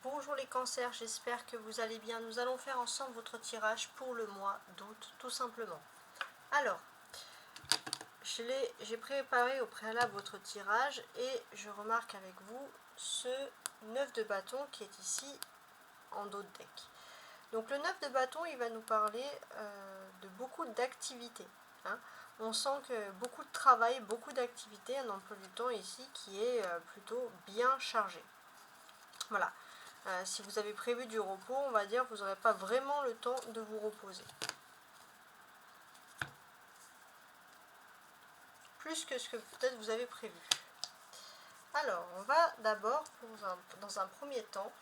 Bonjour les cancers, j'espère que vous allez bien. Nous allons faire ensemble votre tirage pour le mois d'août, tout simplement. Alors, j'ai préparé au préalable votre tirage et je remarque avec vous ce 9 de bâton qui est ici en dos de deck. Donc le 9 de bâton, il va nous parler de beaucoup d'activités. On sent que beaucoup de travail, beaucoup d'activités, un emploi du temps ici qui est plutôt bien chargé. Voilà. Si vous avez prévu du repos, on va dire, vous n'aurez pas vraiment le temps de vous reposer. Plus que ce que peut-être vous avez prévu. Alors, on va d'abord, dans un premier temps,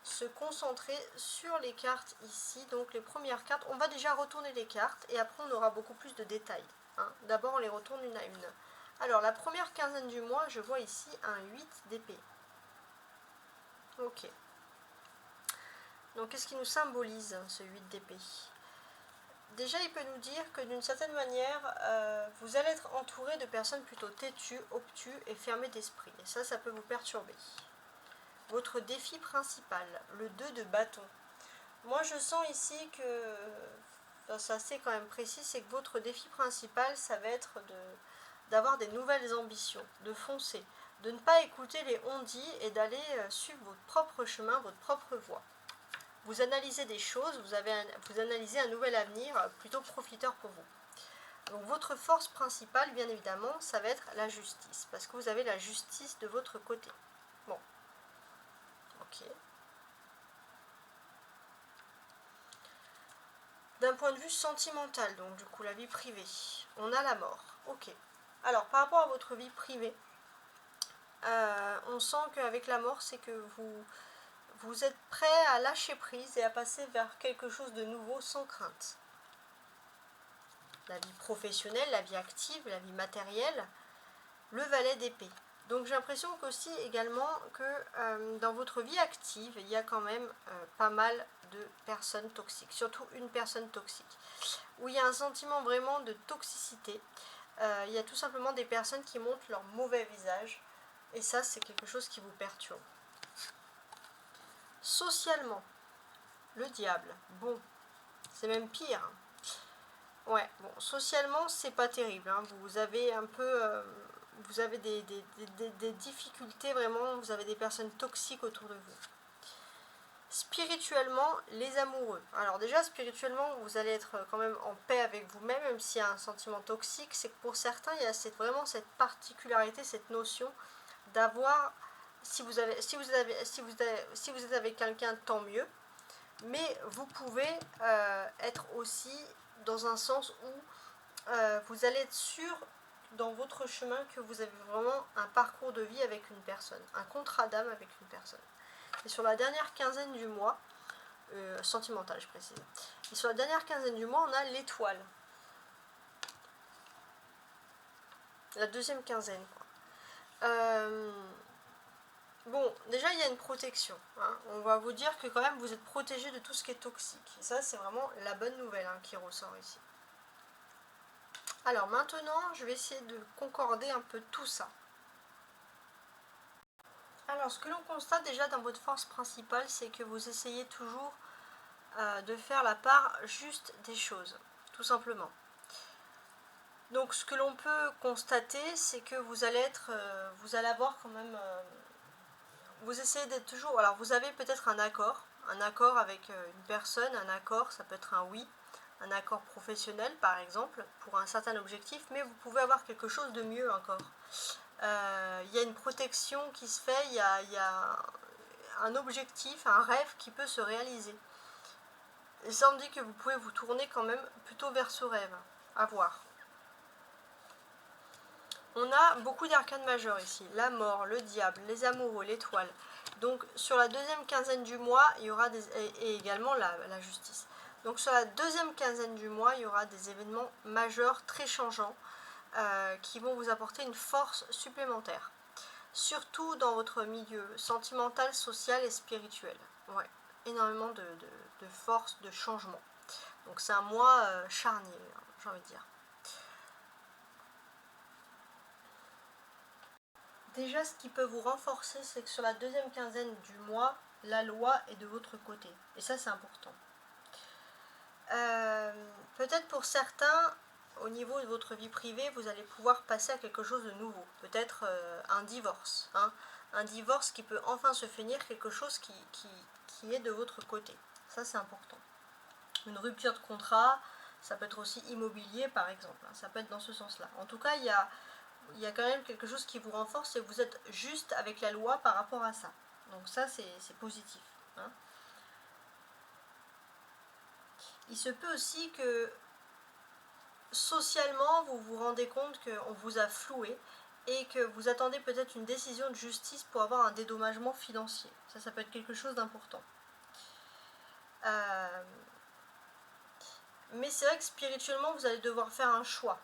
se concentrer sur les cartes ici. Donc les premières cartes, on va déjà retourner les cartes et après on aura beaucoup plus de détails. D'abord, on les retourne une à une. Alors, la première quinzaine du mois, je vois ici un 8 d'épée. Ok. Donc, qu'est-ce qui nous symbolise ce 8 d'épée? Déjà, il peut nous dire que d'une certaine manière, vous allez être entouré de personnes plutôt têtues, obtus et fermées d'esprit. Et ça peut vous perturber. Votre défi principal, le 2 de bâton. Moi, je sens ici que, ça c'est quand même précis, c'est que votre défi principal, ça va être d'avoir des nouvelles ambitions, de foncer, de ne pas écouter les on-dit et d'aller suivre votre propre chemin, votre propre voie. Vous analysez des choses, vous analysez un nouvel avenir plutôt profiteur pour vous. Donc votre force principale, bien évidemment, ça va être la justice, parce que vous avez la justice de votre côté. Bon. Ok. D'un point de vue sentimental, donc du coup la vie privée, on a la mort. Ok. Alors par rapport à votre vie privée, on sent qu'avec la mort, c'est que vous êtes prêt à lâcher prise et à passer vers quelque chose de nouveau sans crainte. La vie professionnelle, la vie active, la vie matérielle, le valet d'épée. Donc j'ai l'impression qu'aussi également que dans votre vie active, il y a quand même pas mal de personnes toxiques, surtout une personne toxique, où il y a un sentiment vraiment de toxicité. Il y a tout simplement des personnes qui montrent leur mauvais visage, et ça c'est quelque chose qui vous perturbe. Socialement, le diable, bon, c'est même pire. Ouais, bon, socialement, c'est pas terrible. Vous avez un peu, vous avez des difficultés vraiment, vous avez des personnes toxiques autour de vous. Spirituellement, les amoureux. Alors déjà, spirituellement, vous allez être quand même en paix avec vous-même, même s'il y a un sentiment toxique. C'est que pour certains, il y a vraiment cette particularité, cette notion d'avoir, si vous êtes avec quelqu'un, tant mieux. Mais vous pouvez être aussi dans un sens où vous allez être sûr dans votre chemin que vous avez vraiment un parcours de vie avec une personne, un contrat d'âme avec une personne. Et sur la dernière quinzaine du mois, sentimentale je précise, et sur la dernière quinzaine du mois, on a l'étoile. La deuxième quinzaine, quoi. Bon, déjà il y a une protection. On va vous dire que quand même vous êtes protégé de tout ce qui est toxique. Et ça c'est vraiment la bonne nouvelle qui ressort ici. Alors maintenant, je vais essayer de concorder un peu tout ça. Alors ce que l'on constate déjà dans votre force principale, c'est que vous essayez toujours de faire la part juste des choses, tout simplement. Donc ce que l'on peut constater, c'est que vous allez avoir quand même, vous essayez d'être toujours, alors vous avez peut-être un accord avec une personne, un accord, ça peut être un oui, un accord professionnel par exemple, pour un certain objectif, mais vous pouvez avoir quelque chose de mieux encore. Il y a une protection qui se fait, il y a un objectif, un rêve qui peut se réaliser. Et ça me dit que vous pouvez vous tourner quand même plutôt vers ce rêve, à voir. On a beaucoup d'arcanes majeures ici, la mort, le diable, les amoureux, l'étoile. Donc sur la deuxième quinzaine du mois, il y aura et également la justice. Donc sur la deuxième quinzaine du mois, il y aura des événements majeurs très changeants qui vont vous apporter une force supplémentaire. Surtout dans votre milieu sentimental, social et spirituel. Ouais, énormément de force, de changement. Donc c'est un mois charnier, j'ai envie de dire. déjà ce qui peut vous renforcer, c'est que sur la deuxième quinzaine du mois, la loi est de votre côté. Et ça, c'est important. Peut-être pour certains, au niveau de votre vie privée, vous allez pouvoir passer à quelque chose de nouveau. Peut-être un divorce. Un divorce qui peut enfin se finir, quelque chose qui est de votre côté. Ça, c'est important. Une rupture de contrat, ça peut être aussi immobilier, par exemple. Ça peut être dans ce sens-là. En tout cas, il y a quand même quelque chose qui vous renforce et vous êtes juste avec la loi par rapport à ça. Donc ça, c'est positif. Il se peut aussi que socialement, vous vous rendez compte qu'on vous a floué et que vous attendez peut-être une décision de justice pour avoir un dédommagement financier. Ça peut être quelque chose d'important. Mais c'est vrai que spirituellement, vous allez devoir faire un choix.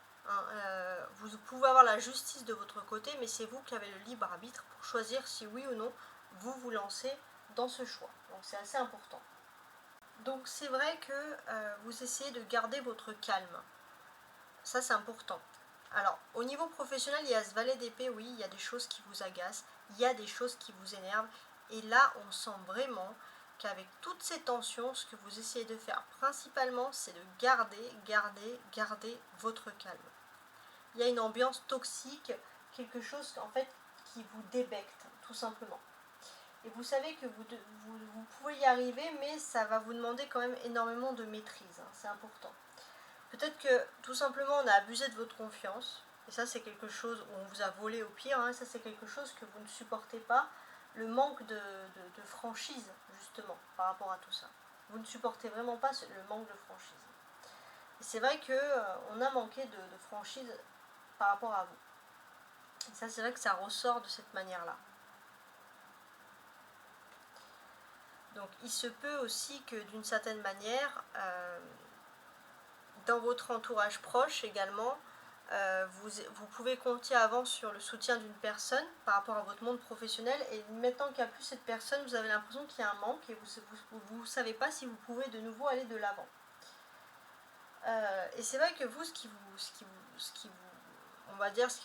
Vous pouvez avoir la justice de votre côté, mais c'est vous qui avez le libre arbitre pour choisir si oui ou non vous vous lancez dans ce choix. Donc c'est assez important. Donc c'est vrai que vous essayez de garder votre calme. Ça, c'est important. Alors, au niveau professionnel, il y a ce valet d'épée, oui, il y a des choses qui vous agacent, il y a des choses qui vous énervent. Et là, on sent vraiment qu'avec toutes ces tensions, ce que vous essayez de faire principalement, c'est de garder votre calme. Il y a une ambiance toxique, quelque chose en fait qui vous débecte, tout simplement. Et vous savez que vous pouvez y arriver, mais ça va vous demander quand même énormément de maîtrise. C'est important. Peut-être que tout simplement on a abusé de votre confiance, et ça c'est quelque chose où on vous a volé au pire, ça c'est quelque chose que vous ne supportez pas, le manque de franchise justement par rapport à tout ça. Vous ne supportez vraiment pas le manque de franchise. Et c'est vrai qu'on a manqué de franchise par rapport à vous. Et ça c'est vrai que ça ressort de cette manière-là. Donc il se peut aussi que d'une certaine manière, dans votre entourage proche également, vous pouvez compter avant sur le soutien d'une personne par rapport à votre monde professionnel, et maintenant qu'il n'y a plus cette personne, vous avez l'impression qu'il y a un manque et vous ne savez pas si vous pouvez de nouveau aller de l'avant. Et c'est vrai que vous, ce qui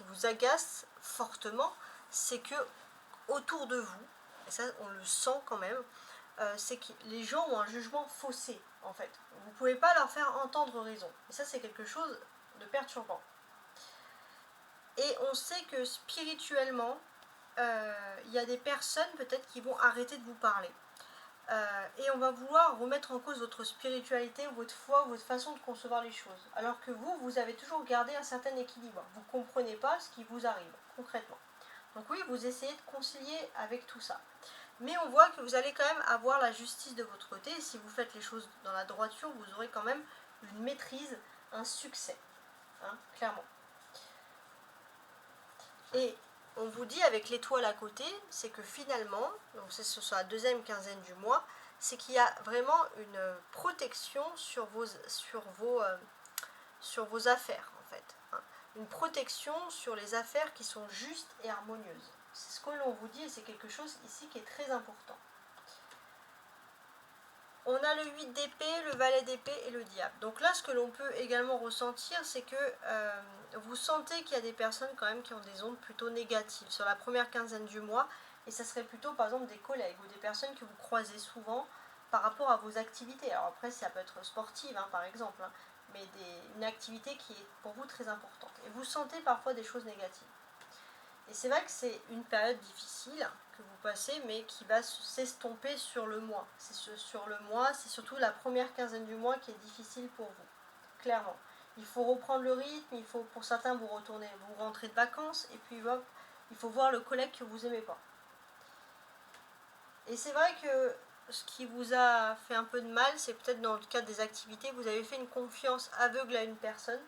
vous agace fortement, c'est que autour de vous, et ça on le sent quand même, c'est que les gens ont un jugement faussé en fait. Vous ne pouvez pas leur faire entendre raison. Et ça c'est quelque chose de perturbant. Et on sait que spirituellement, il y a des personnes peut-être qui vont arrêter de vous parler. Et on va vouloir remettre en cause votre spiritualité, votre foi, votre façon de concevoir les choses. Alors que vous avez toujours gardé un certain équilibre. Vous ne comprenez pas ce qui vous arrive, concrètement. Donc oui, vous essayez de concilier avec tout ça. Mais on voit que vous allez quand même avoir la justice de votre côté. Et si vous faites les choses dans la droiture, vous aurez quand même une maîtrise, un succès. Clairement. Et on vous dit avec l'étoile à côté, c'est que finalement, donc c'est sur la deuxième quinzaine du mois, c'est qu'il y a vraiment une protection sur vos affaires en fait. Une protection sur les affaires qui sont justes et harmonieuses. C'est ce que l'on vous dit et c'est quelque chose ici qui est très important. On a le 8 d'épée, le valet d'épée et le diable. Donc là, ce que l'on peut également ressentir, c'est que vous sentez qu'il y a des personnes quand même qui ont des ondes plutôt négatives sur la première quinzaine du mois. Et ça serait plutôt par exemple des collègues ou des personnes que vous croisez souvent par rapport à vos activités. Alors après, ça peut être sportive par exemple, mais une activité qui est pour vous très importante. Et vous sentez parfois des choses négatives. Et c'est vrai que c'est une période difficile que vous passez, mais qui va s'estomper sur le mois. Sur le mois, c'est surtout la première quinzaine du mois qui est difficile pour vous, clairement. Il faut reprendre le rythme, il faut pour certains vous rentrez de vacances, et puis hop, il faut voir le collègue que vous n'aimez pas. Et c'est vrai que ce qui vous a fait un peu de mal, c'est peut-être dans le cadre des activités, vous avez fait une confiance aveugle à une personne,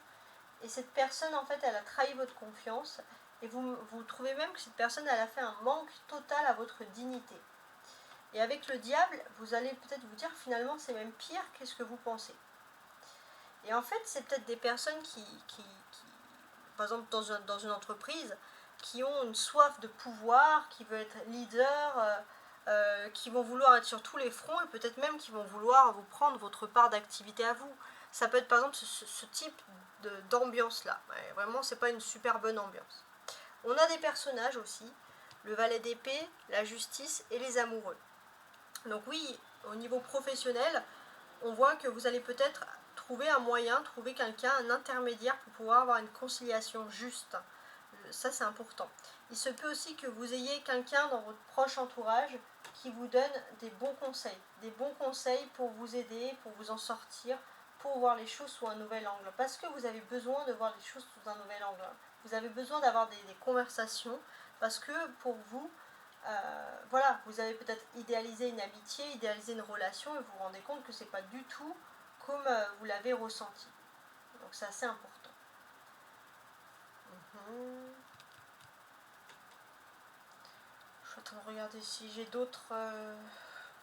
et cette personne, en fait, elle a trahi votre confiance, et vous trouvez même que cette personne, elle a fait un manque total à votre dignité. Et avec le diable, vous allez peut-être vous dire, finalement, c'est même pire qu'est-ce que vous pensez. Et en fait, c'est peut-être des personnes qui par exemple, dans une entreprise, qui ont une soif de pouvoir, qui veulent être leader, qui vont vouloir être sur tous les fronts, et peut-être même qui vont vouloir vous prendre votre part d'activité à vous. Ça peut être par exemple ce type d'ambiance-là. Ouais, vraiment, c'est pas une super bonne ambiance. On a des personnages aussi le valet d'épée, la justice et les amoureux. Donc oui, au niveau professionnel, on voit que vous allez peut-être trouver un moyen, trouver quelqu'un, un intermédiaire pour pouvoir avoir une conciliation juste. Ça, c'est important. Il se peut aussi que vous ayez quelqu'un dans votre proche entourage qui vous donne des bons conseils pour vous aider, pour vous en sortir, pour voir les choses sous un nouvel angle. Parce que vous avez besoin de voir les choses sous un nouvel angle. Vous avez besoin d'avoir des conversations, parce que pour vous, voilà, vous avez peut-être idéalisé une amitié, idéalisé une relation, et vous vous rendez compte que ce n'est pas du tout comme vous l'avez ressenti. Donc c'est assez important. Je suis en train de regarder si j'ai d'autres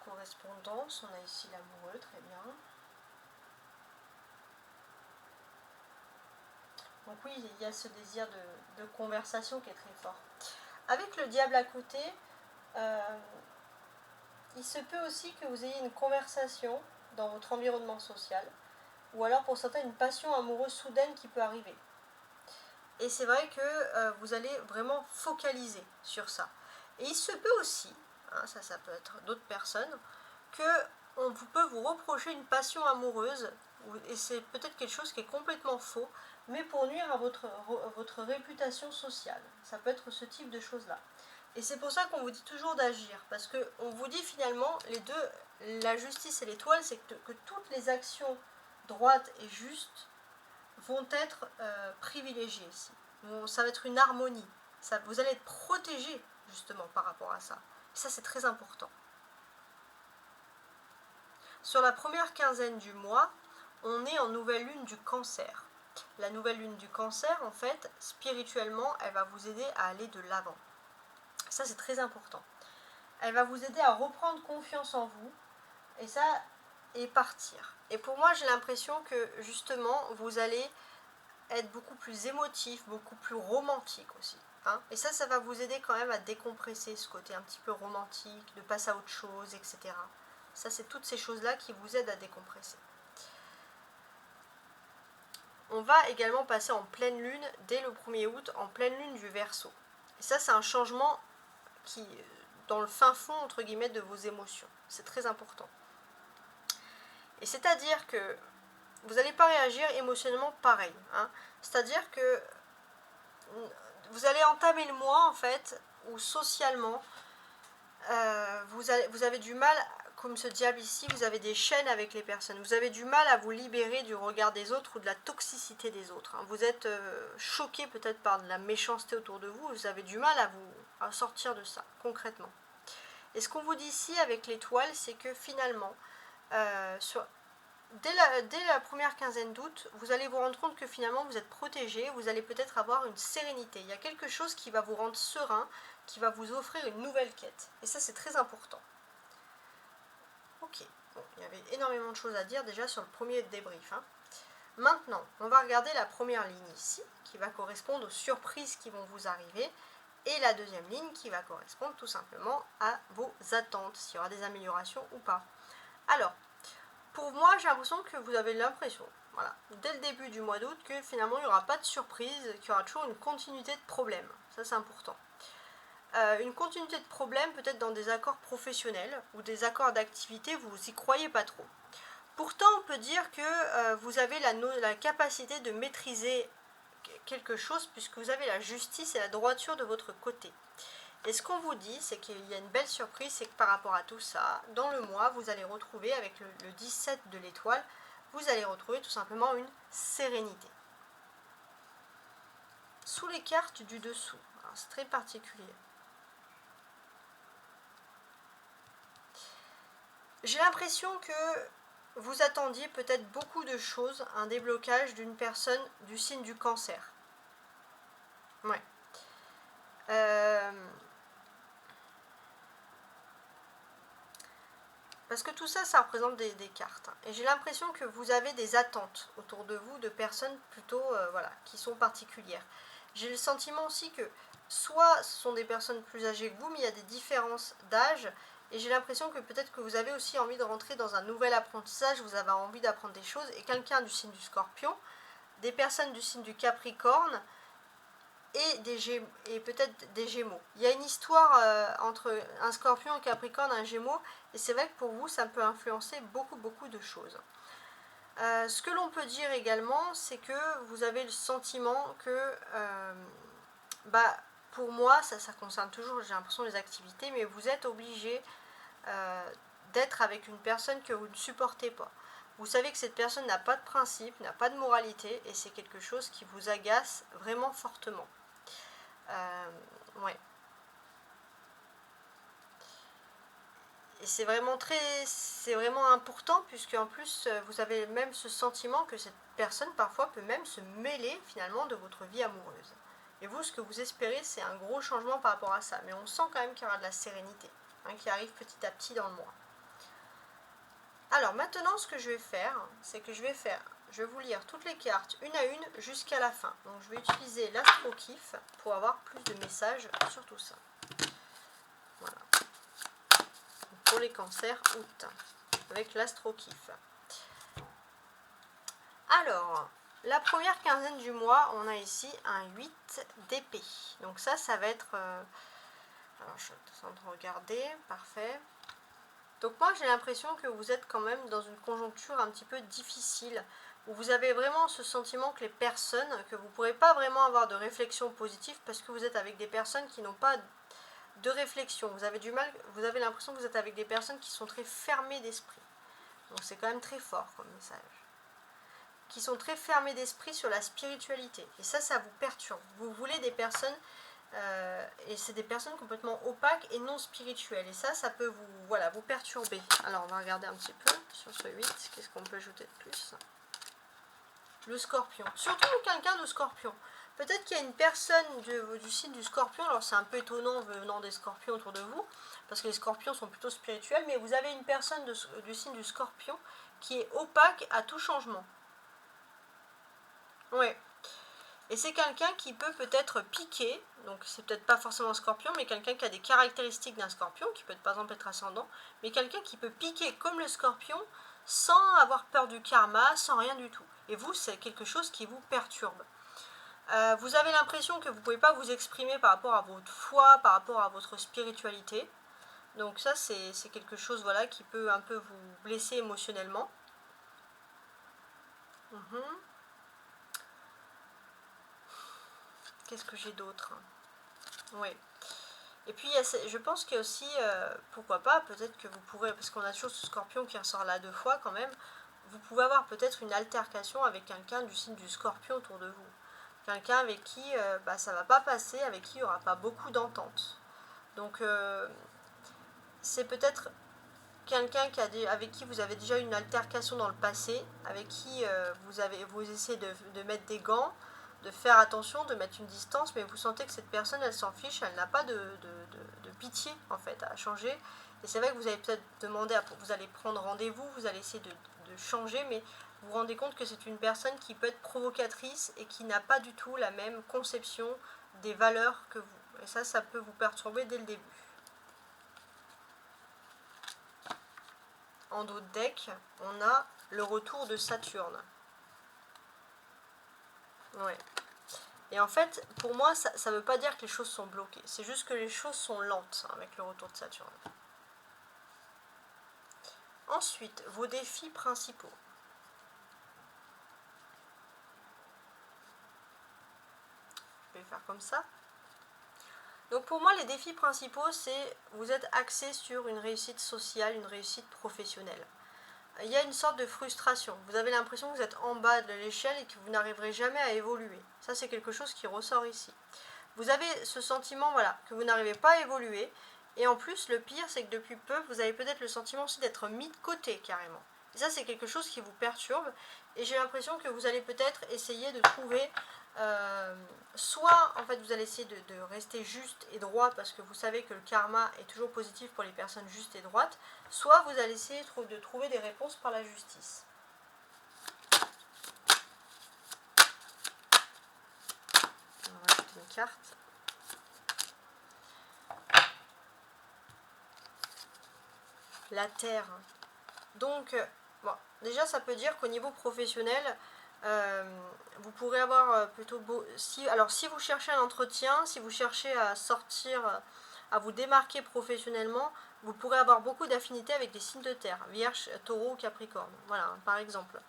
correspondances. On a ici l'amoureux, très bien. Donc oui, il y a ce désir de conversation qui est très fort. Avec le diable à côté, il se peut aussi que vous ayez une conversation dans votre environnement social, ou alors pour certains une passion amoureuse soudaine qui peut arriver. Et c'est vrai que vous allez vraiment focaliser sur ça. Et il se peut aussi, ça peut être d'autres personnes, qu'on peut vous reprocher une passion amoureuse, et c'est peut-être quelque chose qui est complètement faux, mais pour nuire à votre réputation sociale. Ça peut être ce type de choses-là. Et c'est pour ça qu'on vous dit toujours d'agir, parce qu'on vous dit finalement, les deux, la justice et l'étoile, c'est que toutes les actions droites et justes vont être privilégiées ici. Ça va être une harmonie. Vous allez être protégé justement par rapport à ça. Et ça, c'est très important. Sur la première quinzaine du mois, on est en nouvelle lune du Cancer. La nouvelle lune du Cancer, en fait, spirituellement, elle va vous aider à aller de l'avant. Ça, c'est très important. Elle va vous aider à reprendre confiance en vous, et ça, et partir. Et pour moi, j'ai l'impression que, justement, vous allez être beaucoup plus émotif, beaucoup plus romantique aussi. Et ça va vous aider quand même à décompresser ce côté un petit peu romantique, de passer à autre chose, etc. Ça, c'est toutes ces choses-là qui vous aident à décompresser. On va également passer en pleine lune, dès le 1er août, en pleine lune du Verseau. Et ça, c'est un changement qui, dans le fin fond, entre guillemets, de vos émotions. C'est très important. Et c'est-à-dire que vous n'allez pas réagir émotionnellement pareil. C'est-à-dire que vous allez entamer le mois, en fait, où socialement, vous avez du mal, comme ce diable ici, vous avez des chaînes avec les personnes. Vous avez du mal à vous libérer du regard des autres ou de la toxicité des autres. Vous êtes choqué peut-être par de la méchanceté autour de vous. Vous avez du mal à sortir de ça, concrètement. Et ce qu'on vous dit ici avec l'étoile, c'est que finalement, dès la première quinzaine d'août, vous allez vous rendre compte que finalement vous êtes protégé, vous allez peut-être avoir une sérénité. Il y a quelque chose qui va vous rendre serein, qui va vous offrir une nouvelle quête. Et ça, c'est très important. Ok, bon, il y avait énormément de choses à dire déjà sur le premier débrief. Maintenant, on va regarder la première ligne ici, qui va correspondre aux surprises qui vont vous arriver, et la deuxième ligne qui va correspondre tout simplement à vos attentes, s'il y aura des améliorations ou pas. Alors, pour moi, j'ai l'impression que vous avez l'impression, voilà, dès le début du mois d'août, que finalement il n'y aura pas de surprise, qu'il y aura toujours une continuité de problèmes. Ça, c'est important. Une continuité de problèmes, peut-être dans des accords professionnels ou des accords d'activité, vous n'y croyez pas trop. Pourtant, on peut dire que vous avez la capacité de maîtriser quelque chose, puisque vous avez la justice et la droiture de votre côté. Et ce qu'on vous dit, c'est qu'il y a une belle surprise, c'est que par rapport à tout ça, dans le mois, vous allez retrouver, avec le 17 de l'étoile, vous allez retrouver tout simplement une sérénité. Sous les cartes du dessous, c'est très particulier. J'ai l'impression que vous attendiez peut-être beaucoup de choses, un déblocage d'une personne du signe du Cancer. Ouais. Parce que tout ça, ça représente des cartes. Et j'ai l'impression que vous avez des attentes autour de vous de personnes plutôt qui sont particulières. J'ai le sentiment aussi que soit ce sont des personnes plus âgées que vous, mais il y a des différences d'âge. Et j'ai l'impression que peut-être que vous avez aussi envie de rentrer dans un nouvel apprentissage, vous avez envie d'apprendre des choses. Et quelqu'un du signe du Scorpion, des personnes du signe du Capricorne, et peut-être des Gémeaux. Il y a une histoire entre un Scorpion, un Capricorne, un Gémeaux, et c'est vrai que pour vous, ça peut influencer beaucoup de choses. Ce que l'on peut dire également, c'est que vous avez le sentiment que, pour moi, ça concerne toujours, j'ai l'impression, les activités, mais vous êtes obligé d'être avec une personne que vous ne supportez pas. Vous savez que cette personne n'a pas de principe, n'a pas de moralité, et c'est quelque chose qui vous agace vraiment fortement. Ouais. Et c'est vraiment important, puisque en plus vous avez même ce sentiment que cette personne parfois peut même se mêler finalement de votre vie amoureuse. Et vous, ce que vous espérez, c'est un gros changement par rapport à ça. Mais on sent quand même qu'il y aura de la sérénité, qui arrive petit à petit dans le mois. Alors maintenant, ce que je vais faire, c'est que je vais vous lire toutes les cartes une à une jusqu'à la fin. Donc je vais utiliser l'astro-kiff pour avoir plus de messages sur tout ça. Voilà. Pour les cancers, août, avec l'astro-kiff. Alors, la première quinzaine du mois, on a ici un 8 d'épée. Donc ça va être... alors, je suis en train de regarder, parfait. Donc moi, j'ai l'impression que vous êtes quand même dans une conjoncture un petit peu difficile, où vous avez vraiment ce sentiment que les personnes, que vous ne pourrez pas vraiment avoir de réflexion positive, parce que vous êtes avec des personnes qui n'ont pas de réflexion. Vous avez l'impression que vous êtes avec des personnes qui sont très fermées d'esprit. Donc c'est quand même très fort comme message. Qui sont très fermées d'esprit sur la spiritualité. Et ça vous perturbe. Vous voulez des personnes, et c'est des personnes complètement opaques et non spirituelles. Et ça peut vous perturber. Alors on va regarder un petit peu sur ce 8. Qu'est-ce qu'on peut ajouter de plus? Le Scorpion. Surtout quelqu'un de Scorpion. Peut-être qu'il y a une personne du signe du Scorpion. Alors c'est un peu étonnant venant des Scorpions autour de vous, parce que les Scorpions sont plutôt spirituels. Mais vous avez une personne du signe du Scorpion qui est opaque à tout changement. Oui. Et c'est quelqu'un qui peut peut-être piquer, donc c'est peut-être pas forcément un Scorpion, mais quelqu'un qui a des caractéristiques d'un Scorpion, qui peut par exemple être ascendant, mais quelqu'un qui peut piquer comme le Scorpion sans avoir peur du karma, sans rien du tout. Et vous, c'est quelque chose qui vous perturbe. Vous avez l'impression que vous ne pouvez pas vous exprimer par rapport à votre foi, par rapport à votre spiritualité. Donc ça, c'est quelque chose qui peut un peu vous blesser émotionnellement. Qu'est-ce que j'ai d'autre? Oui. Et puis, je pense qu'il y a aussi, pourquoi pas, peut-être que vous pourrez, parce qu'on a toujours ce Scorpion qui ressort là 2 fois quand même, vous pouvez avoir peut-être une altercation avec quelqu'un du signe du Scorpion autour de vous. Quelqu'un avec qui ça ne va pas passer, avec qui il n'y aura pas beaucoup d'entente. Donc, c'est peut-être quelqu'un avec qui vous avez déjà eu une altercation dans le passé, avec qui vous essayez de mettre des gants, de faire attention, de mettre une distance, mais vous sentez que cette personne, elle s'en fiche, elle n'a pas de pitié, en fait, à changer. Et c'est vrai que vous allez peut-être demander, vous allez prendre rendez-vous, vous allez essayer de changer, mais vous vous rendez compte que c'est une personne qui peut être provocatrice et qui n'a pas du tout la même conception des valeurs que vous. Et ça peut vous perturber dès le début. En dos de deck, on a le retour de Saturne. Ouais. Et en fait, pour moi, ça ne veut pas dire que les choses sont bloquées. C'est juste que les choses sont lentes avec le retour de Saturne. Ensuite, vos défis principaux. Je vais faire comme ça. Donc pour moi, les défis principaux, c'est vous êtes axé sur une réussite sociale, une réussite professionnelle. Il y a une sorte de frustration. Vous avez l'impression que vous êtes en bas de l'échelle et que vous n'arriverez jamais à évoluer. Ça, c'est quelque chose qui ressort ici. Vous avez ce sentiment que vous n'arrivez pas à évoluer. Et en plus, le pire, c'est que depuis peu, vous avez peut-être le sentiment aussi d'être mis de côté carrément. Et ça, c'est quelque chose qui vous perturbe. Et j'ai l'impression que vous allez peut-être essayer de trouver... soit, en fait, vous allez essayer de rester juste et droit parce que vous savez que le karma est toujours positif pour les personnes justes et droites. Soit vous allez essayer de trouver des réponses par la justice. On va rajouter une carte. La terre. Donc, déjà ça peut dire qu'au niveau professionnel, Vous pourrez avoir plutôt beau... Alors si vous cherchez un entretien, si vous cherchez à sortir, à vous démarquer professionnellement, vous pourrez avoir beaucoup d'affinités avec des signes de terre, Vierge, Taureau, Capricorne. Voilà, par exemple.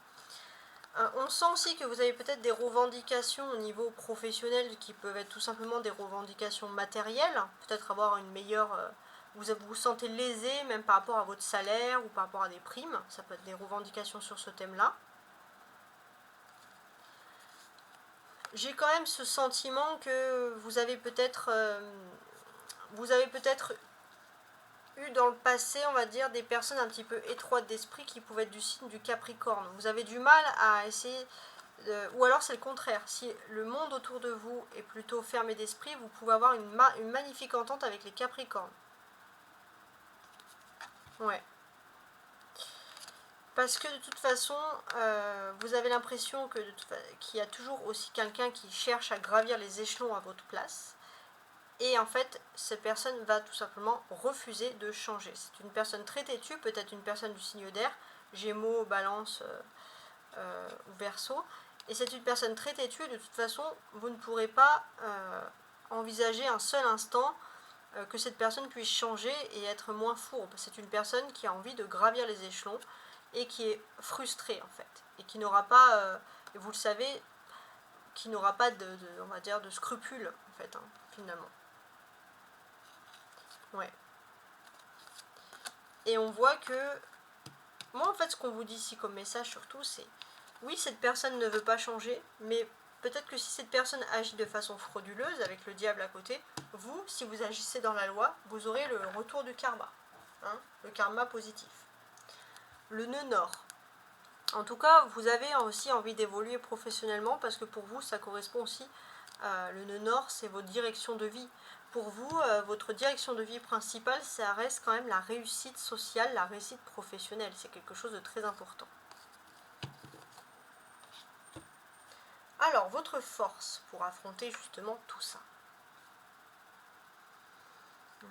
On sent aussi que vous avez peut-être des revendications au niveau professionnel qui peuvent être tout simplement des revendications matérielles. Peut-être avoir une meilleure... vous vous sentez lésé même par rapport à votre salaire ou par rapport à des primes. Ça peut être des revendications sur ce thème-là. J'ai quand même ce sentiment que vous avez peut-être eu dans le passé, on va dire, des personnes un petit peu étroites d'esprit qui pouvaient être du signe du Capricorne. Vous avez du mal à essayer, ou alors c'est le contraire. Si le monde autour de vous est plutôt fermé d'esprit, vous pouvez avoir une magnifique entente avec les Capricornes. Ouais. Parce que de toute façon, vous avez l'impression qu'il y a toujours aussi quelqu'un qui cherche à gravir les échelons à votre place. Et en fait, cette personne va tout simplement refuser de changer. C'est une personne très têtue, peut-être une personne du signe d'air, Gémeaux, Balance ou Verseau. Et c'est une personne très têtue et de toute façon, vous ne pourrez pas envisager un seul instant que cette personne puisse changer et être moins fourbe. C'est une personne qui a envie de gravir les échelons et qui est frustrée en fait. Et qui n'aura pas, et vous le savez, qui n'aura pas on va dire, de scrupules en fait, finalement. Ouais. Et on voit que, moi en fait ce qu'on vous dit ici comme message surtout c'est, oui cette personne ne veut pas changer, mais peut-être que si cette personne agit de façon frauduleuse avec le diable à côté, vous, si vous agissez dans la loi, vous aurez le retour du karma, le karma positif. Le nœud nord. En tout cas, vous avez aussi envie d'évoluer professionnellement parce que pour vous ça correspond aussi, le nœud nord c'est votre direction de vie. Pour vous, votre direction de vie principale, ça reste quand même la réussite sociale, la réussite professionnelle. C'est quelque chose de très important. Alors, votre force pour affronter justement tout ça. Je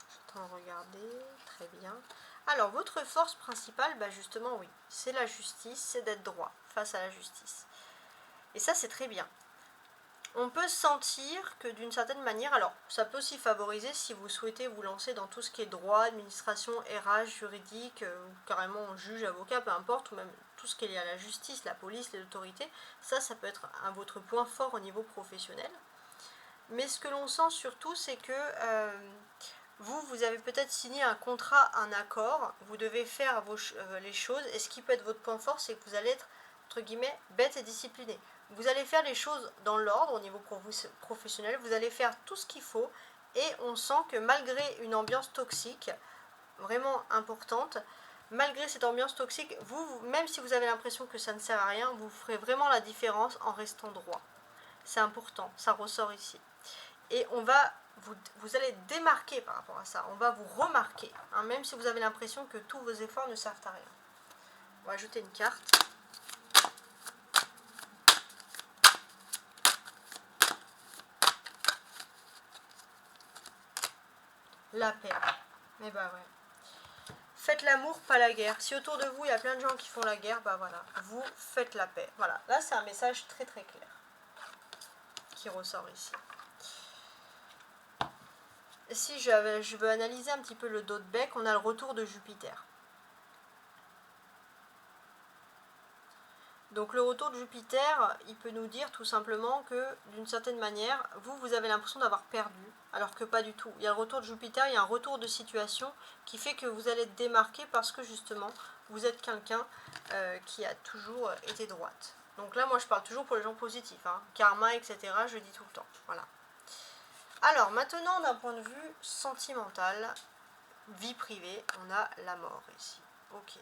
suis en train de regarder, très bien. Alors, votre force principale, justement, oui, c'est la justice, c'est d'être droit face à la justice. Et ça, c'est très bien. On peut sentir que d'une certaine manière, alors ça peut aussi favoriser si vous souhaitez vous lancer dans tout ce qui est droit, administration, RH, juridique, ou carrément juge, avocat, peu importe, ou même tout ce qui est lié à la justice, la police, les autorités, ça peut être votre point fort au niveau professionnel. Mais ce que l'on sent surtout, c'est que vous avez peut-être signé un contrat, un accord, vous devez faire les choses, et ce qui peut être votre point fort, c'est que vous allez être, entre guillemets, bête et discipliné. Vous allez faire les choses dans l'ordre au niveau professionnel, vous allez faire tout ce qu'il faut, et on sent que malgré une ambiance toxique, vraiment importante, malgré cette ambiance toxique, même si vous avez l'impression que ça ne sert à rien, vous ferez vraiment la différence en restant droit. C'est important, ça ressort ici. Et vous allez démarquer par rapport à ça, on va vous remarquer, même si vous avez l'impression que tous vos efforts ne servent à rien. On va ajouter une carte. La paix. Mais ouais. Faites l'amour, pas la guerre. Si autour de vous, il y a plein de gens qui font la guerre, voilà. Vous faites la paix. Voilà. Là, c'est un message très très clair qui ressort ici. Si je veux analyser un petit peu le dos de bec, on a le retour de Jupiter. Donc le retour de Jupiter, il peut nous dire tout simplement que d'une certaine manière, vous avez l'impression d'avoir perdu, alors que pas du tout. Il y a le retour de Jupiter, il y a un retour de situation qui fait que vous allez être démarqué parce que justement, vous êtes quelqu'un qui a toujours été droite. Donc là, moi je parle toujours pour les gens positifs, karma, etc. Je dis tout le temps. Voilà. Alors maintenant, d'un point de vue sentimental, vie privée, on a la mort ici. Ok.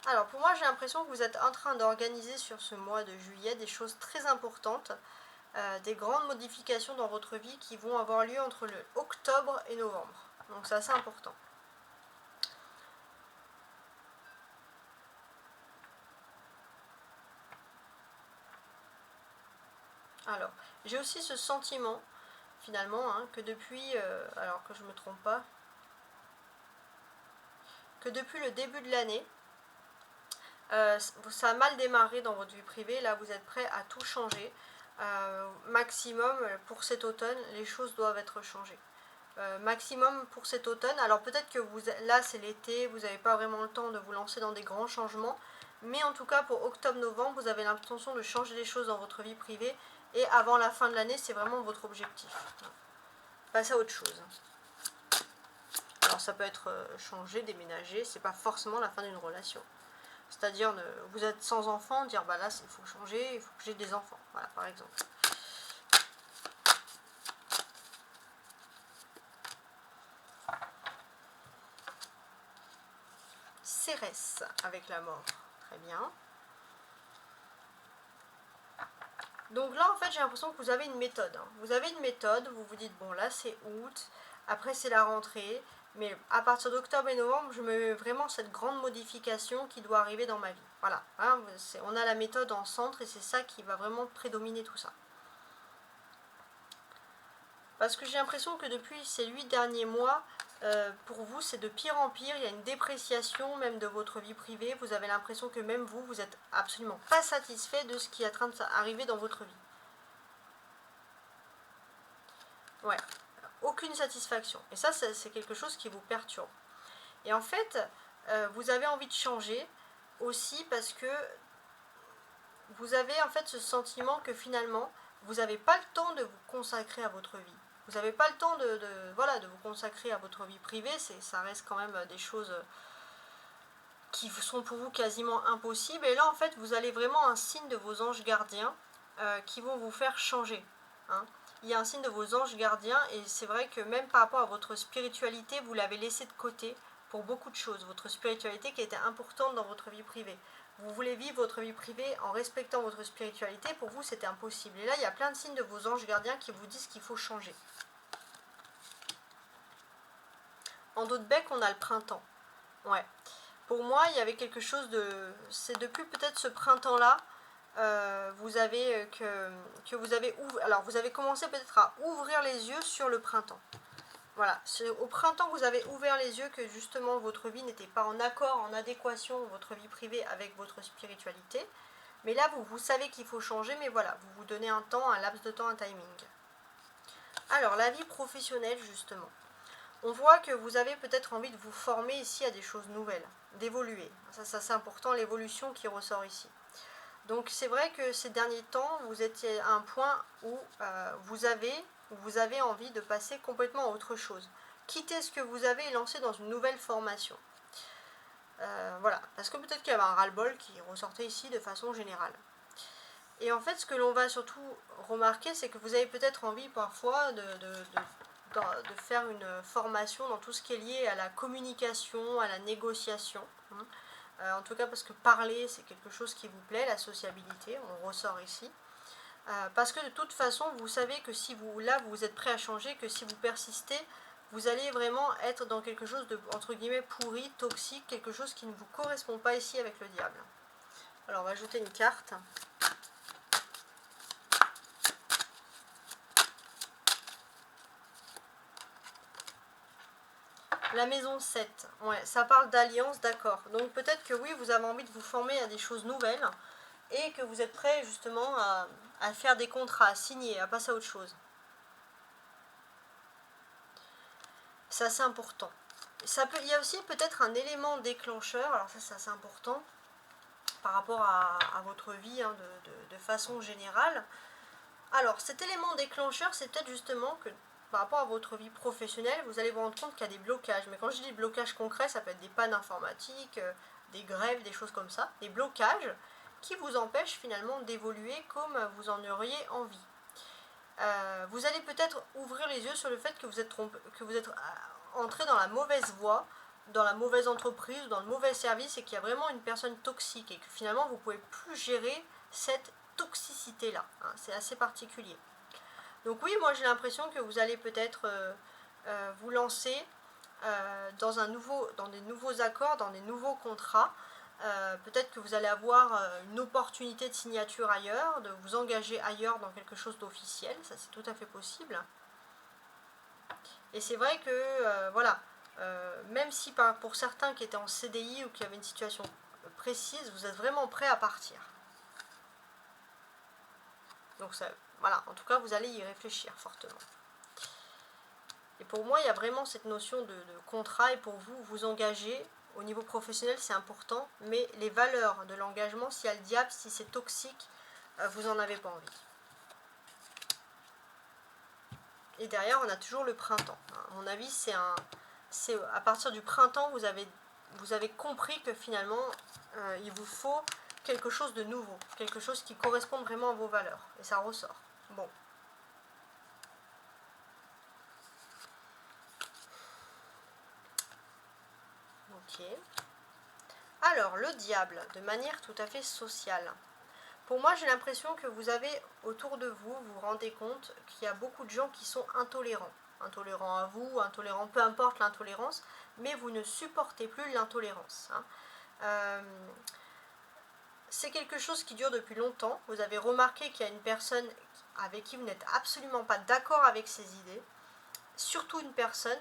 Alors pour moi j'ai l'impression que vous êtes en train d'organiser sur ce mois de juillet des choses très importantes, des grandes modifications dans votre vie qui vont avoir lieu entre le octobre et novembre. Donc c'est assez important. Alors, j'ai aussi ce sentiment finalement, hein, que depuis, alors que je ne me trompe pas, que depuis le début de l'année, ça a mal démarré dans votre vie privée. Là, vous êtes prêt à tout changer. Maximum, pour cet automne, les choses doivent être changées. Maximum pour cet automne. Alors peut-être que là, c'est l'été, vous n'avez pas vraiment le temps de vous lancer dans des grands changements. Mais en tout cas, pour octobre-novembre, vous avez l'intention de changer les choses dans votre vie privée. Et avant la fin de l'année, c'est vraiment votre objectif. Passer à autre chose. Alors ça peut être changer, déménager, c'est pas forcément la fin d'une relation. C'est-à-dire, vous êtes sans enfant, dire bah là il faut changer, il faut que j'ai des enfants. Voilà, par exemple. Cérès avec la mort. Très bien. Donc là, en fait, j'ai l'impression que vous avez une méthode. Hein. Vous avez une méthode, vous vous dites, bon là c'est août, après c'est la rentrée, mais à partir d'octobre et novembre, je me mets vraiment cette grande modification qui doit arriver dans ma vie. Voilà, hein, on a la méthode en centre et c'est ça qui va vraiment prédominer tout ça. Parce que j'ai l'impression que depuis ces 8 derniers mois, pour vous, c'est de pire en pire. Il y a une dépréciation même de votre vie privée. Vous avez l'impression que même vous, vous n'êtes absolument pas satisfait de ce qui est en train d'arriver dans votre vie. Ouais, aucune satisfaction. Et ça, c'est quelque chose qui vous perturbe. Et en fait, vous avez envie de changer aussi parce que vous avez en fait ce sentiment que finalement, vous n'avez pas le temps de vous consacrer à votre vie. Vous n'avez pas le temps de vous consacrer à votre vie privée. Ça reste quand même des choses qui sont pour vous quasiment impossibles. Et là, en fait, vous allez vraiment un signe de vos anges gardiens qui vont vous faire changer. Hein. Il y a un signe de vos anges gardiens et c'est vrai que même par rapport à votre spiritualité, vous l'avez laissé de côté pour beaucoup de choses. Votre spiritualité qui était importante dans votre vie privée. Vous voulez vivre votre vie privée en respectant votre spiritualité, pour vous c'était impossible. Et là, il y a plein de signes de vos anges gardiens qui vous disent qu'il faut changer. En dos de bec, on a le printemps. Ouais. Pour moi, il y avait quelque chose de... C'est depuis peut-être ce printemps-là, vous avez vous avez alors vous avez commencé peut-être à ouvrir les yeux sur le printemps. Voilà, c'est au printemps que vous avez ouvert les yeux que justement votre vie n'était pas en accord, en adéquation, votre vie privée avec votre spiritualité. Mais là, vous savez qu'il faut changer, mais voilà, vous vous donnez un temps, un laps de temps, un timing. Alors, la vie professionnelle, justement. On voit que vous avez peut-être envie de vous former ici à des choses nouvelles, d'évoluer. Ça c'est important, l'évolution qui ressort ici. Donc c'est vrai que ces derniers temps, vous étiez à un point où vous avez envie de passer complètement à autre chose. Quitter ce que vous avez et lancer dans une nouvelle formation. Voilà, parce que peut-être qu'il y avait un ras-le-bol qui ressortait ici de façon générale. Et en fait, ce que l'on va surtout remarquer, c'est que vous avez peut-être envie parfois de faire une formation dans tout ce qui est lié à la communication, à la négociation. En tout cas parce que parler c'est quelque chose qui vous plaît, la sociabilité, on ressort ici. Parce que de toute façon vous savez que si vous êtes prêt à changer, que si vous persistez, vous allez vraiment être dans quelque chose de entre guillemets pourri, toxique, quelque chose qui ne vous correspond pas ici avec le diable. Alors on va ajouter une carte. La maison 7, ouais, ça parle d'alliance, d'accord. Donc peut-être que oui, vous avez envie de vous former à des choses nouvelles et que vous êtes prêt justement à faire des contrats, à signer, à passer à autre chose. C'est assez important. Il y a aussi peut-être un élément déclencheur, alors ça c'est assez important par rapport à votre vie hein, de façon générale. Alors cet élément déclencheur, c'est peut-être justement que par rapport à votre vie professionnelle, vous allez vous rendre compte qu'il y a des blocages. Mais quand je dis blocages concrets, ça peut être des pannes informatiques, des grèves, des choses comme ça. Des blocages qui vous empêchent finalement d'évoluer comme vous en auriez envie. Vous allez peut-être ouvrir les yeux sur le fait que vous êtes entré dans la mauvaise voie, dans la mauvaise entreprise, dans le mauvais service et qu'il y a vraiment une personne toxique et que finalement vous ne pouvez plus gérer cette toxicité-là. Hein, c'est assez particulier. Donc oui, moi j'ai l'impression que vous allez peut-être vous lancer dans des nouveaux accords, dans des nouveaux contrats. Peut-être que vous allez avoir une opportunité de signature ailleurs, de vous engager ailleurs dans quelque chose d'officiel, ça c'est tout à fait possible. Et c'est vrai que, voilà, même si pour certains qui étaient en CDI ou qui avaient une situation précise, vous êtes vraiment prêt à partir. Donc ça, voilà, en tout cas, vous allez y réfléchir fortement. Et pour moi, il y a vraiment cette notion de contrat, et pour vous, vous engager au niveau professionnel, c'est important, mais les valeurs de l'engagement, s'il y a le diable, si c'est toxique, vous n'en avez pas envie. Et derrière, on a toujours le printemps. À mon avis, c'est à partir du printemps, vous avez compris que finalement, il vous faut quelque chose de nouveau, quelque chose qui corresponde vraiment à vos valeurs. Et ça ressort. Bon. Ok. Alors, le diable, de manière tout à fait sociale. Pour moi, j'ai l'impression que vous avez autour de vous, vous vous rendez compte qu'il y a beaucoup de gens qui sont intolérants. Intolérants à vous, intolérants, peu importe l'intolérance, mais vous ne supportez plus l'intolérance. C'est quelque chose qui dure depuis longtemps. Vous avez remarqué qu'il y a une personne avec qui vous n'êtes absolument pas d'accord avec ses idées, surtout une personne.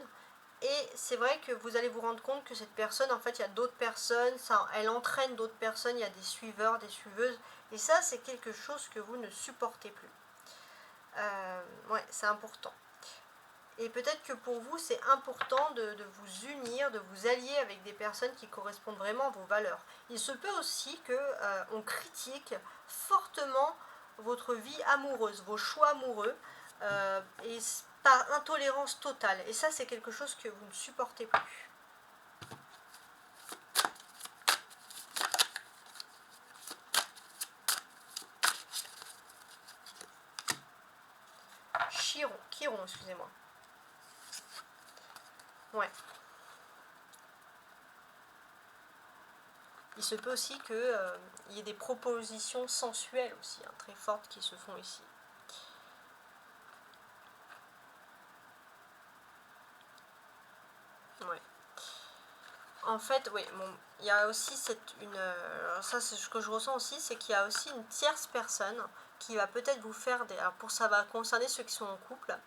Et c'est vrai que vous allez vous rendre compte que cette personne, en fait, il y a d'autres personnes, elle entraîne d'autres personnes, il y a des suiveurs, des suiveuses. Et ça, c'est quelque chose que vous ne supportez plus. Ouais, c'est important. Et peut-être que pour vous, c'est important de vous unir, de vous allier avec des personnes qui correspondent vraiment à vos valeurs. Il se peut aussi qu'on critique fortement votre vie amoureuse, vos choix amoureux, et par intolérance totale. Et ça, c'est quelque chose que vous ne supportez plus. Chiron, excusez-moi. Ouais. Il se peut aussi qu'il y ait des propositions sensuelles aussi, hein, très fortes qui se font ici. Ouais. En fait, oui, bon, il y a aussi ça, c'est ce que je ressens aussi, c'est qu'il y a aussi une tierce personne qui va peut-être vous faire alors ça va concerner ceux qui sont en couple.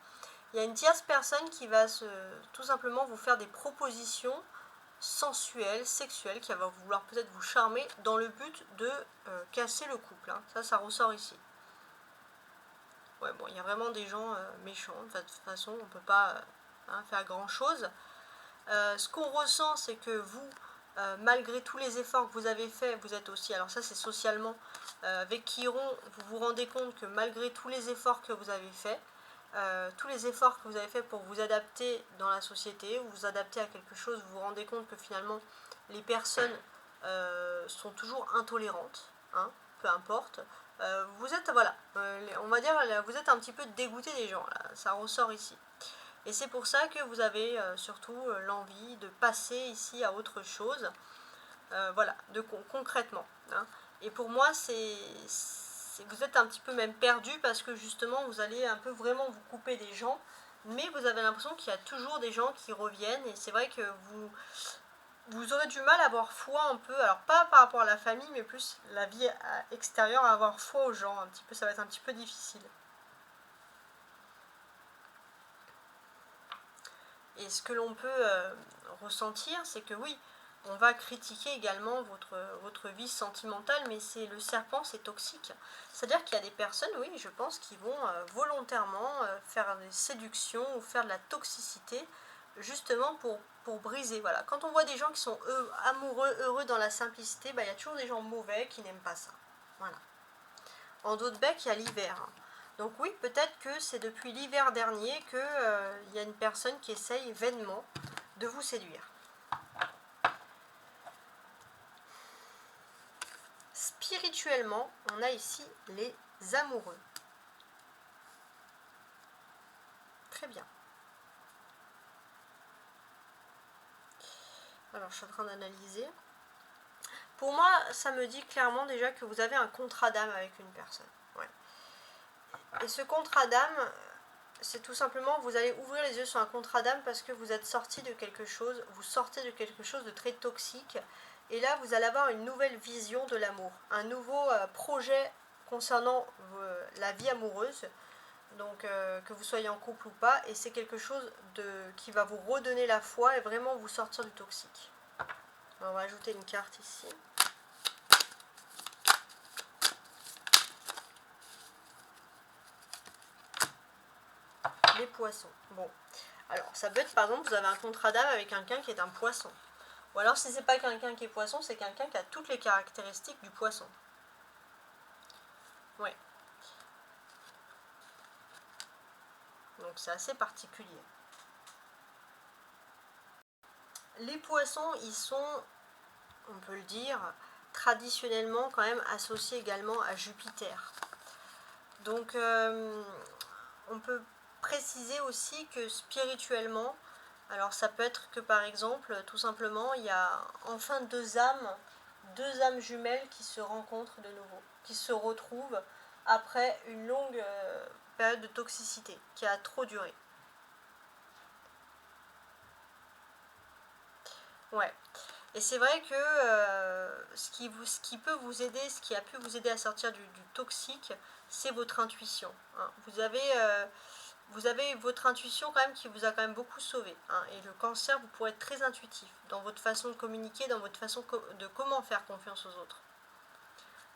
Il y a une tierce personne qui va tout simplement vous faire des propositions sensuelle, sexuelle, qui va vouloir peut-être vous charmer dans le but de casser le couple. Hein. Ça ressort ici. Ouais, bon, il y a vraiment des gens méchants. De toute façon, on ne peut pas faire grand-chose. Ce qu'on ressent, c'est que vous, malgré tous les efforts que vous avez faits, vous êtes aussi, alors ça c'est socialement, avec Chiron, vous vous rendez compte que malgré tous les efforts que vous avez faits, tous les efforts que vous avez faits pour vous adapter dans la société, ou vous adapter à quelque chose, vous vous rendez compte que finalement les personnes sont toujours intolérantes, hein, peu importe. Vous êtes, voilà, on va dire, vous êtes un petit peu dégoûté des gens, là, ça ressort ici. Et c'est pour ça que vous avez surtout l'envie de passer ici à autre chose, voilà, concrètement. Hein. Et pour moi, vous êtes un petit peu même perdu parce que justement, vous allez un peu vraiment vous couper des gens, mais vous avez l'impression qu'il y a toujours des gens qui reviennent, et c'est vrai que vous aurez du mal à avoir foi un peu, alors pas par rapport à la famille, mais plus la vie extérieure, à avoir foi aux gens, un petit peu, ça va être un petit peu difficile. Et ce que l'on peut ressentir, c'est que oui, on va critiquer également votre vie sentimentale, mais le serpent, c'est toxique. C'est-à-dire qu'il y a des personnes, oui, je pense, qui vont volontairement faire des séductions ou faire de la toxicité, justement pour briser. Voilà. Quand on voit des gens qui sont amoureux, heureux dans la simplicité, il y a toujours des gens mauvais qui n'aiment pas ça. Voilà. En d'autres becs, il y a l'hiver. Hein. Donc oui, peut-être que c'est depuis l'hiver dernier qu'il y a une personne qui essaye vainement de vous séduire. Spirituellement, on a ici les amoureux. Très bien. Alors, je suis en train d'analyser. Pour moi, ça me dit clairement déjà que vous avez un contrat d'âme avec une personne. Ouais. Et ce contrat d'âme, c'est tout simplement, vous allez ouvrir les yeux sur un contrat d'âme parce que vous êtes sorti de quelque chose, vous sortez de quelque chose de très toxique. Et là, vous allez avoir une nouvelle vision de l'amour, un nouveau projet concernant la vie amoureuse. Donc que vous soyez en couple ou pas, et c'est quelque chose qui va vous redonner la foi et vraiment vous sortir du toxique. Alors, on va ajouter une carte ici. Les poissons. Bon, alors ça peut être par exemple, vous avez un contrat d'âme avec quelqu'un qui est un poisson. Ou alors si c'est pas quelqu'un qui est poisson, c'est quelqu'un qui a toutes les caractéristiques du poisson. Ouais. Donc c'est assez particulier. Les poissons, ils sont, on peut le dire, traditionnellement quand même associés également à Jupiter. Donc on peut préciser aussi que spirituellement, alors ça peut être que par exemple, tout simplement, il y a enfin deux âmes jumelles qui se rencontrent de nouveau, qui se retrouvent après une longue période de toxicité qui a trop duré. Ouais. Et c'est vrai que ce qui peut vous aider, ce qui a pu vous aider à sortir du toxique, c'est votre intuition. Hein. Vous avez votre intuition quand même qui vous a quand même beaucoup sauvé. Hein. Et le cancer, vous pourrez être très intuitif dans votre façon de communiquer, dans votre façon de comment faire confiance aux autres.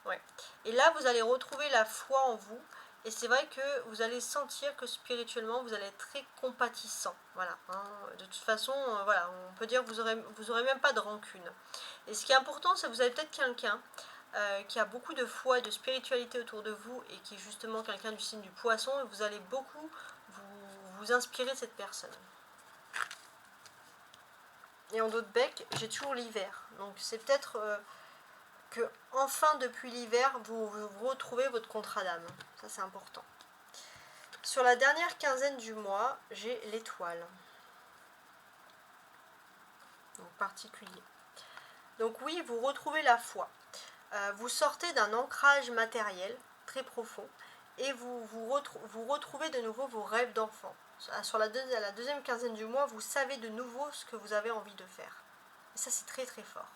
Ouais. Et là, vous allez retrouver la foi en vous. Et c'est vrai que vous allez sentir que spirituellement, vous allez être très compatissant. Voilà. Hein. De toute façon, voilà, on peut dire que vous aurez même pas de rancune. Et ce qui est important, c'est que vous avez peut-être quelqu'un qui a beaucoup de foi et de spiritualité autour de vous et qui est justement quelqu'un du signe du poisson. Et vous allez beaucoup vous inspirer de cette personne. Et en dos de bec, j'ai toujours l'hiver. Donc c'est peut-être que enfin depuis l'hiver, vous retrouvez votre contrat d'âme. Ça c'est important. Sur la dernière quinzaine du mois, j'ai l'étoile. Donc particulier. Donc oui, vous retrouvez la foi. Vous sortez d'un ancrage matériel très profond et vous retrouvez de nouveau vos rêves d'enfant. Sur la deuxième quinzaine du mois, vous savez de nouveau ce que vous avez envie de faire. Et ça, c'est très très fort.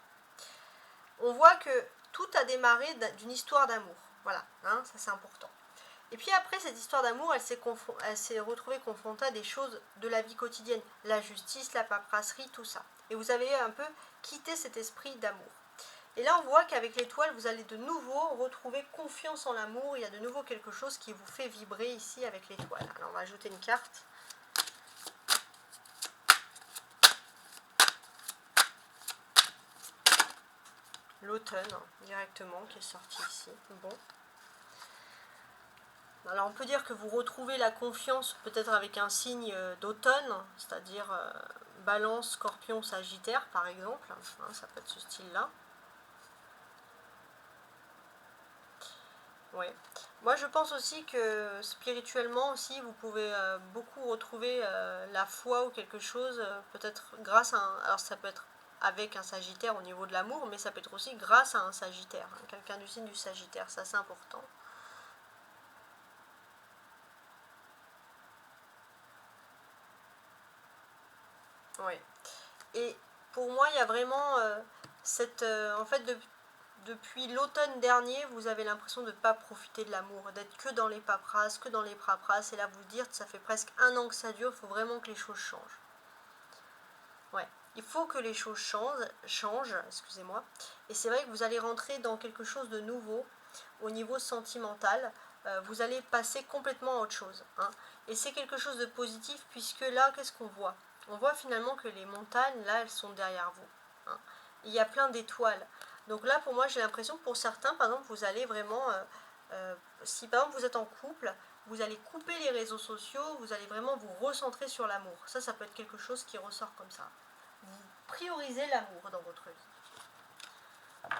On voit que tout a démarré d'une histoire d'amour. Voilà, hein, ça c'est important. Et puis après, cette histoire d'amour, elle s'est retrouvée confrontée à des choses de la vie quotidienne. La justice, la paperasserie, tout ça. Et vous avez un peu quitté cet esprit d'amour. Et là, on voit qu'avec l'étoile, vous allez de nouveau retrouver confiance en l'amour. Il y a de nouveau quelque chose qui vous fait vibrer ici avec l'étoile. Alors, on va ajouter une carte. L'automne, directement, qui est sorti ici. Bon. Alors, on peut dire que vous retrouvez la confiance peut-être avec un signe d'automne, c'est-à-dire Balance, Scorpion, Sagittaire, par exemple. Hein, ça peut être ce style-là. Oui. Moi, je pense aussi que spirituellement aussi, vous pouvez beaucoup retrouver la foi ou quelque chose, peut-être grâce à un... Alors, ça peut être avec un Sagittaire au niveau de l'amour, mais ça peut être aussi grâce à un Sagittaire, hein, quelqu'un du signe du Sagittaire, ça c'est important. Oui. Et pour moi, il y a vraiment en fait, depuis l'automne dernier, vous avez l'impression de ne pas profiter de l'amour, d'être que dans les paperasses, et là vous dire, ça fait presque un an que ça dure, il faut vraiment que les choses changent. Ouais, il faut que les choses changent, excusez-moi, et c'est vrai que vous allez rentrer dans quelque chose de nouveau au niveau sentimental, vous allez passer complètement à autre chose, hein. Et c'est quelque chose de positif puisque là, qu'est-ce qu'on voit? On voit finalement que les montagnes, là, elles sont derrière vous, hein. Il y a plein d'étoiles. Donc là, pour moi, j'ai l'impression que pour certains, par exemple, vous allez vraiment, si par exemple vous êtes en couple, vous allez couper les réseaux sociaux, vous allez vraiment vous recentrer sur l'amour. Ça peut être quelque chose qui ressort comme ça. Vous priorisez l'amour dans votre vie.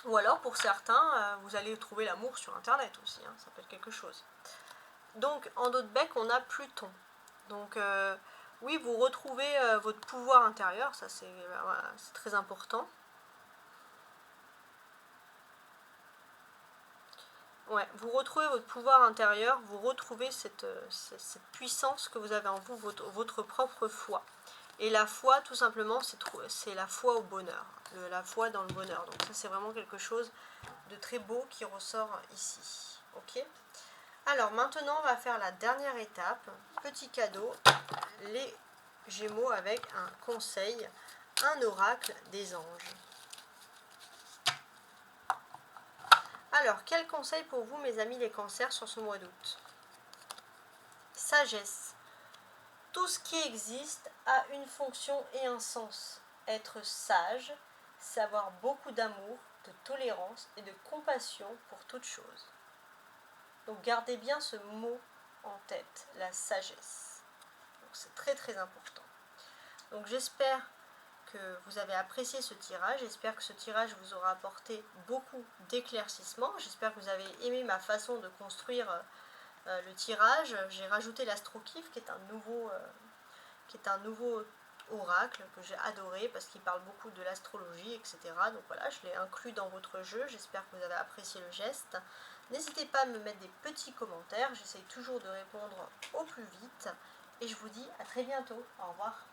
Ou alors, pour certains, vous allez trouver l'amour sur Internet aussi, hein, ça peut être quelque chose. Donc, en dos de bec, on a Pluton. Donc, oui, vous retrouvez votre pouvoir intérieur, ça c'est très important. Ouais, vous retrouvez votre pouvoir intérieur, vous retrouvez cette puissance que vous avez en vous, votre propre foi. Et la foi, tout simplement, c'est la foi au bonheur, la foi dans le bonheur. Donc ça, c'est vraiment quelque chose de très beau qui ressort ici. Ok ? Alors maintenant, on va faire la dernière étape. Petit cadeau, les Gémeaux avec un conseil, un oracle des anges. Alors, quel conseil pour vous, mes amis les cancers, sur ce mois d'août? Sagesse. Tout ce qui existe a une fonction et un sens. Être sage, c'est avoir beaucoup d'amour, de tolérance et de compassion pour toute chose. Donc gardez bien ce mot en tête, la sagesse. C'est très très important. Donc j'espère que vous avez apprécié ce tirage, j'espère que ce tirage vous aura apporté beaucoup d'éclaircissements, j'espère que vous avez aimé ma façon de construire le tirage. J'ai rajouté l'Astrokif qui est un nouveau oracle que j'ai adoré parce qu'il parle beaucoup de l'astrologie, etc. Donc voilà, je l'ai inclus dans votre jeu, j'espère que vous avez apprécié le geste. N'hésitez pas à me mettre des petits commentaires, j'essaye toujours de répondre au plus vite et je vous dis à très bientôt. Au revoir.